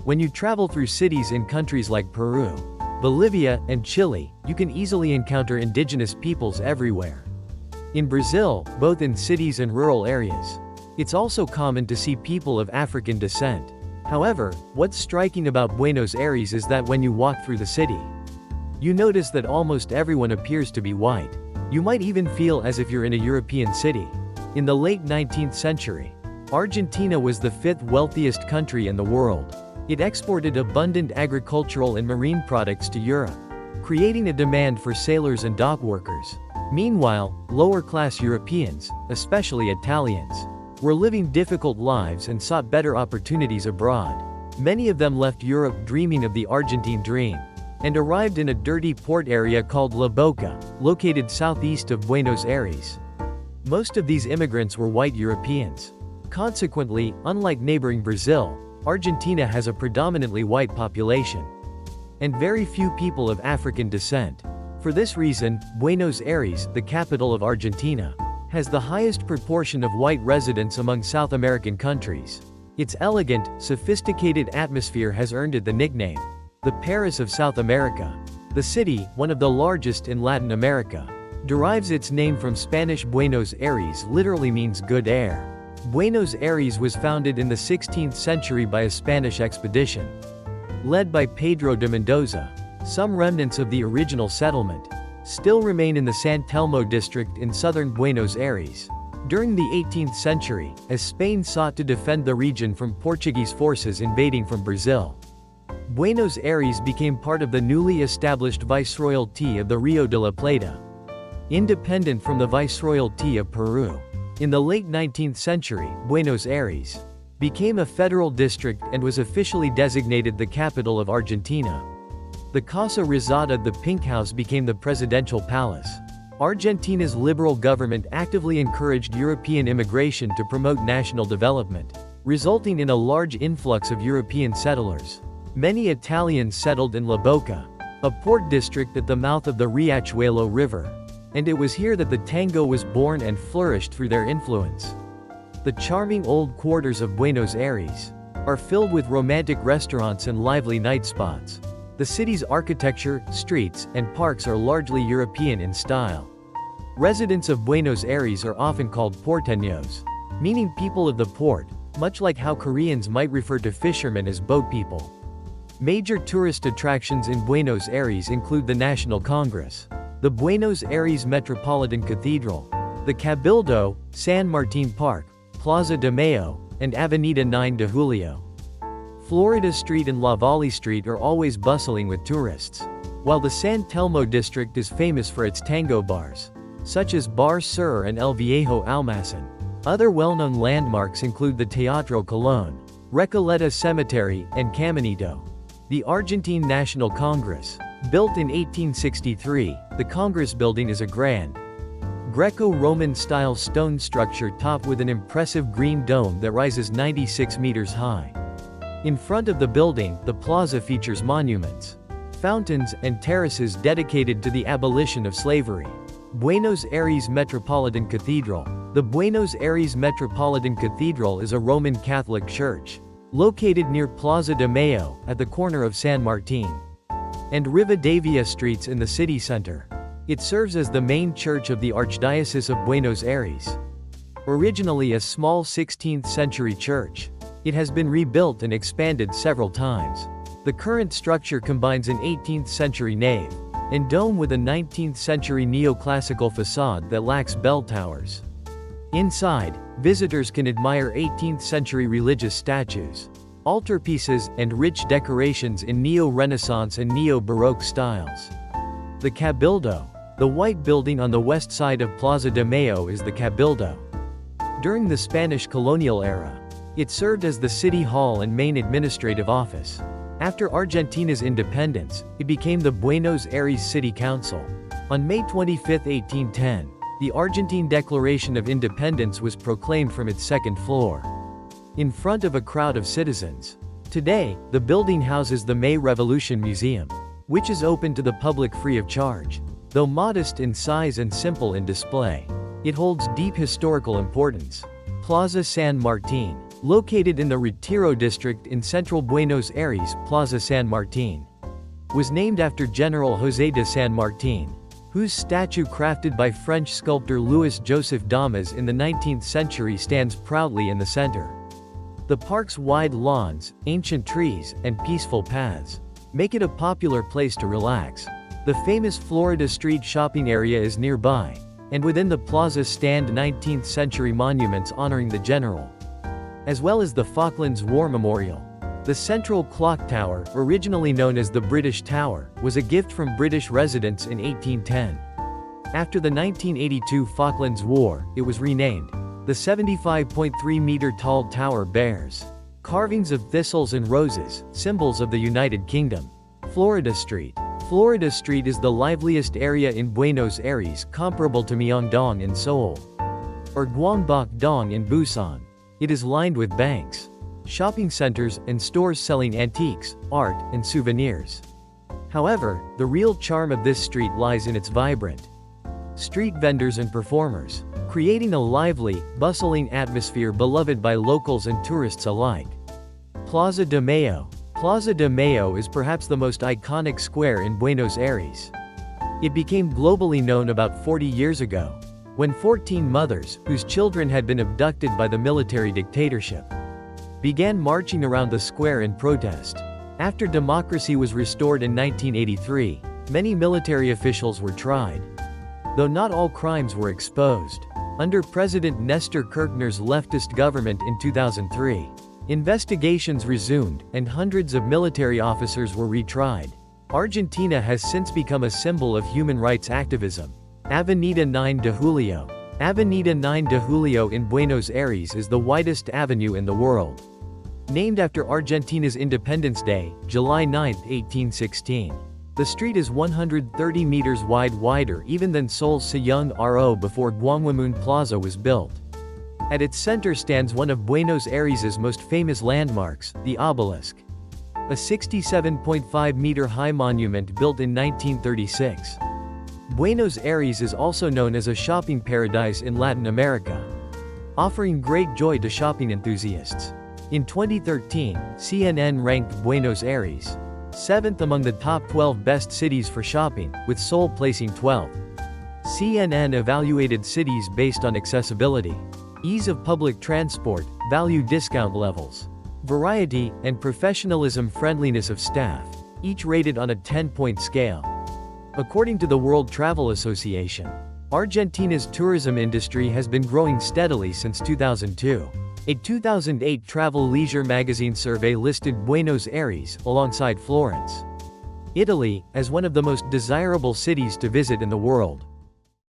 When you travel through cities in countries like Peru, Bolivia, and Chile, you can easily encounter indigenous peoples everywhere. In Brazil, both in cities and rural areas, it's also common to see people of African descent. However, what's striking about Buenos Aires is that when you walk through the city, you notice that almost everyone appears to be white. You might even feel as if you're in a European city. In the late 19th century, Argentina was the fifth wealthiest country in the world. It exported abundant agricultural and marine products to Europe, creating a demand for sailors and dock workers. Meanwhile, lower-class Europeans, especially Italians, were living difficult lives and sought better opportunities abroad. Many of them left Europe dreaming of the Argentine dream, and arrived in a dirty port area called La Boca, located southeast of Buenos Aires. Most of these immigrants were white Europeans. Consequently, unlike neighboring Brazil, Argentina has a predominantly white population, and very few people of African descent. For this reason, Buenos Aires, the capital of Argentina, has the highest proportion of white residents among South American countries. Its elegant, sophisticated atmosphere has earned it the nickname, the Paris of South America. The city, one of the largest in Latin America, derives its name from Spanish. Buenos Aires literally means good air. Buenos Aires was founded in the 16th century by a Spanish expedition, led by Pedro de Mendoza. Some remnants of the original settlement still remain in the San Telmo district in southern Buenos Aires. During the 18th century, as Spain sought to defend the region from Portuguese forces invading from Brazil, Buenos Aires became part of the newly established Viceroyalty of the Rio de la Plata, independent from the Viceroyalty of Peru. In the late 19th century, Buenos Aires became a federal district and was officially designated the capital of Argentina. The Casa Rosada, the Pink House, became the presidential palace. Argentina's liberal government actively encouraged European immigration to promote national development, resulting in a large influx of European settlers. Many Italians settled in La Boca, a port district at the mouth of the Riachuelo River, and it was here that the tango was born and flourished through their influence. The charming old quarters of Buenos Aires are filled with romantic restaurants and lively night spots. The city's architecture, streets, and parks are largely European in style. Residents of Buenos Aires are often called porteños, meaning people of the port, much like how Koreans might refer to fishermen as boat people. Major tourist attractions in Buenos Aires include the National Congress, the Buenos Aires Metropolitan Cathedral, the Cabildo, San Martín Park, Plaza de Mayo, and Avenida 9 de Julio. Florida Street and La Valle Street are always bustling with tourists, while the San Telmo district is famous for its tango bars, such as Bar Sur and El Viejo Almacén. Other well-known landmarks include the Teatro Colón, Recoleta Cemetery, and Caminito. The Argentine National Congress. Built in 1863, the Congress building is a grand, Greco-Roman style stone structure topped with an impressive green dome that rises 96 meters high. In front of the building, the plaza features monuments, fountains, and terraces dedicated to the abolition of slavery. Buenos Aires Metropolitan Cathedral. The Buenos Aires Metropolitan Cathedral is a Roman Catholic church, located near Plaza de Mayo, at the corner of San Martín and Rivadavia streets in the city center. It serves as the main church of the Archdiocese of Buenos Aires. Originally a small 16th-century church, it has been rebuilt and expanded several times. The current structure combines an 18th-century nave and dome with a 19th-century neoclassical facade that lacks bell towers. Inside, visitors can admire 18th-century religious statues, altarpieces, and rich decorations in Neo-Renaissance and Neo-Baroque styles. The Cabildo. The white building on the west side of Plaza de Mayo is the Cabildo. During the Spanish colonial era, it served as the city hall and main administrative office. After Argentina's independence, it became the Buenos Aires City Council. On May 25, 1810, the Argentine Declaration of Independence was proclaimed from its second floor, in front of a crowd of citizens. Today, the building houses the May Revolution Museum, which is open to the public free of charge. Though modest in size and simple in display, it holds deep historical importance. Plaza San Martin, located in the Retiro district in central Buenos Aires. Plaza San Martin was named after General José de San Martín, whose statue, crafted by French sculptor Louis-Joseph Damas in the 19th century, stands proudly in the center. The park's wide lawns, ancient trees, and peaceful paths make it a popular place to relax. The famous Florida Street shopping area is nearby, and within the plaza stand 19th century monuments honoring the general, as well as the Falklands War Memorial. The central clock tower, originally known as the British Tower, was a gift from British residents in 1810. After the 1982 Falklands War, it was renamed. The 75.3-meter-tall tower bears carvings of thistles and roses, symbols of the United Kingdom. Florida Street. Florida Street is the liveliest area in Buenos Aires, comparable to Myeongdong in Seoul, or Gwangbok-dong in Busan. It is lined with banks, shopping centers, and stores selling antiques, art, and souvenirs. However, the real charm of this street lies in its vibrant street vendors and performers, creating a lively, bustling atmosphere beloved by locals and tourists alike. Plaza de Mayo. Plaza de Mayo is perhaps the most iconic square in Buenos Aires. It became globally known about 40 years ago, when 14 mothers, whose children had been abducted by the military dictatorship, began marching around the square in protest. After democracy was restored in 1983, many military officials were tried, though not all crimes were exposed. Under President Nestor Kirchner's leftist government in 2003, investigations resumed, and hundreds of military officers were retried. Argentina has since become a symbol of human rights activism. Avenida 9 de Julio. Avenida 9 de Julio in Buenos Aires is the widest avenue in the world. Named after Argentina's Independence Day, July 9, 1816. The street is 130 meters wide, wider even than Seoul's Sejong Ro before Gwanghwamun Plaza was built. At its center stands one of Buenos Aires's most famous landmarks, the obelisk, a 67.5-meter high monument built in 1936. Buenos Aires is also known as a shopping paradise in Latin America, offering great joy to shopping enthusiasts. In 2013, CNN ranked Buenos Aires 7th among the top 12 best cities for shopping, with Seoul placing 12th. CNN evaluated cities based on accessibility, ease of public transport, value discount levels, variety, and professionalism, friendliness of staff, each rated on a 10-point scale. According to the World Travel Association, Argentina's tourism industry has been growing steadily since 2002. A 2008 Travel Leisure magazine survey listed Buenos Aires, alongside Florence, Italy, as one of the most desirable cities to visit in the world.